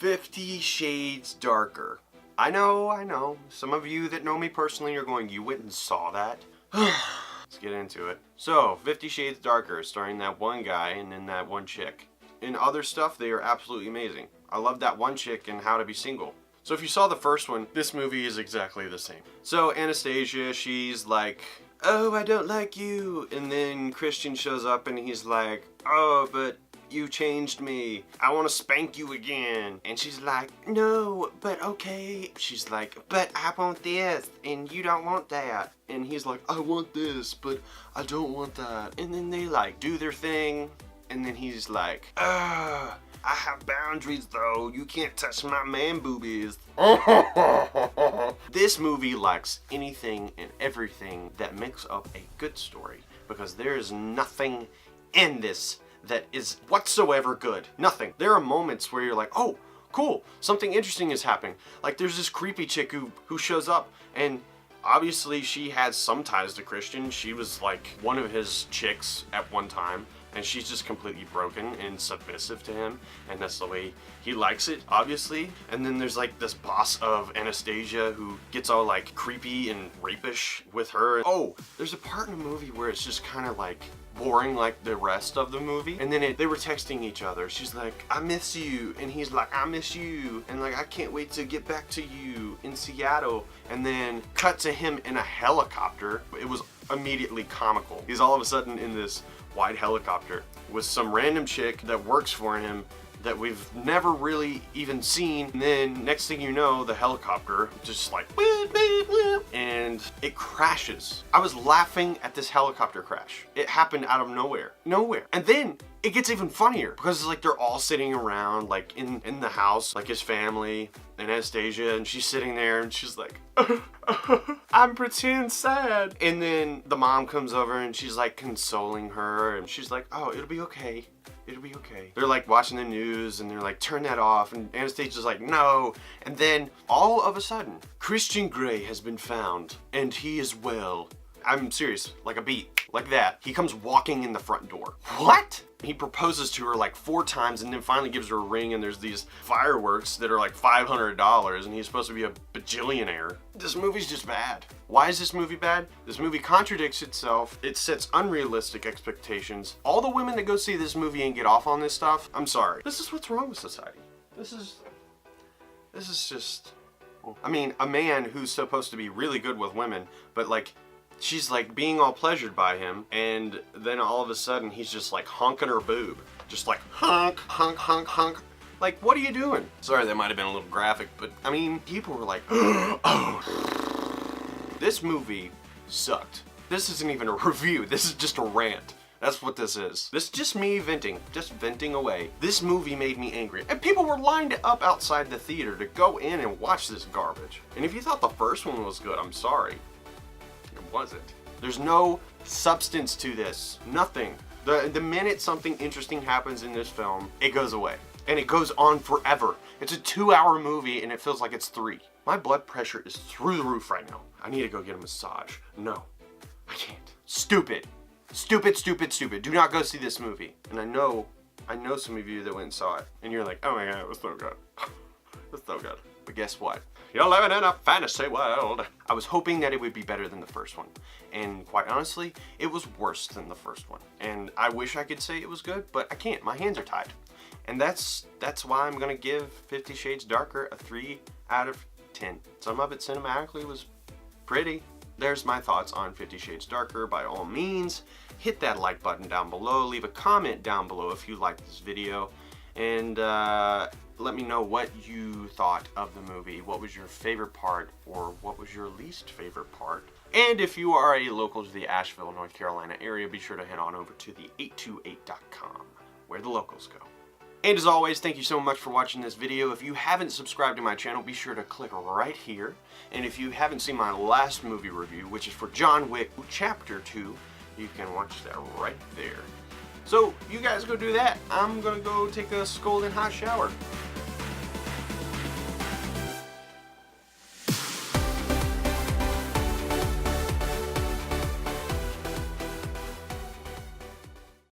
50 Shades Darker. I know. Some of you that know me personally are going, you went and saw that? Let's get into it. So, 50 Shades Darker, starring that one guy and then that one chick. In other stuff, they are absolutely amazing. I love that one chick in How to Be Single. So if you saw the first one, this movie is exactly the same. So Anastasia, she's like, oh, I don't like you. And then Christian shows up and he's like, oh, but you changed me. I want to spank you again. And she's like, no, but okay. She's like, but I want this and you don't want that. And he's like, I want this, but I don't want that. And then they like do their thing. And then he's like, I have boundaries though. You can't touch my man boobies. This movie lacks anything and everything that makes up a good story, because there is nothing in this that is whatsoever good. Nothing. There are moments where you're like, oh, cool, something interesting is happening. Like there's this creepy chick who shows up, and obviously she has some ties to Christian. She was like one of his chicks at one time. And she's just completely broken and submissive to him, and that's the way he likes it, obviously. And then there's like this boss of Anastasia who gets all like creepy and rapish with her. Oh, there's a part in the movie where it's just kind of like boring like the rest of the movie. And then they were texting each other. She's like, I miss you. And he's like, I miss you. And like, I can't wait to get back to you in Seattle. And then cut to him in a helicopter. It was immediately comical. He's all of a sudden in this white helicopter with some random chick that works for him that we've never really even seen. And then next thing you know, the helicopter just like beep, beep, beep, and it crashes. I was laughing at this helicopter crash. It happened out of nowhere. And then it gets even funnier because it's like they're all sitting around like in the house, like his family and Anastasia, and she's sitting there and she's like, I'm pretend sad. And then the mom comes over and she's like consoling her, and she's like, oh, it'll be okay. It'll be okay. They're like watching the news and they're like, turn that off. And Anastasia's like, no. And then all of a sudden, Christian Grey has been found and he is well. I'm serious, like a beat, like that. He comes walking in the front door. What? He proposes to her like 4 times and then finally gives her a ring, and there's these fireworks that are like $500 and he's supposed to be a bajillionaire. This movie's just bad. Why is this movie bad? This movie contradicts itself. It sets unrealistic expectations. All the women that go see this movie and get off on this stuff, I'm sorry. This is what's wrong with society. This is just, I mean, a man who's supposed to be really good with women, but like, she's like being all pleasured by him, and then all of a sudden he's just like honking her boob. Just like honk, honk, honk, honk. Like, what are you doing? Sorry, that might have been a little graphic, but I mean, people were like, oh. This movie sucked. This isn't even a review, this is just a rant. That's what this is. This is just me venting, just venting away. This movie made me angry. And people were lined up outside the theater to go in and watch this garbage. And if you thought the first one was good, I'm sorry. It wasn't. There's no substance to this. Nothing. The minute something interesting happens in this film, it goes away. And it goes on forever. It's a 2-hour movie and it feels like it's 3. My blood pressure is through the roof right now. I need to go get a massage. No, I can't. Stupid. Stupid, stupid, stupid. Do not go see this movie. And I know some of you that went and saw it. And you're like, oh my god, it was so good. It was so good. But guess what? You're living in a fantasy world. I was hoping that it would be better than the first one. And quite honestly, it was worse than the first one. And I wish I could say it was good, but I can't. My hands are tied. And that's why I'm gonna give 50 Shades Darker a 3 out of 10. Some of it cinematically was pretty. There's my thoughts on 50 Shades Darker. By all means, hit that like button down below. Leave a comment down below if you liked this video. And let me know what you thought of the movie. What was your favorite part, or what was your least favorite part? And if you are a local to the Asheville, North Carolina area, be sure to head on over to the 828.com, where the locals go. And as always, thank you so much for watching this video. If you haven't subscribed to my channel, be sure to click right here. And if you haven't seen my last movie review, which is for John Wick Chapter 2, you can watch that right there. So, you guys go do that. I'm gonna go take a scalding hot shower.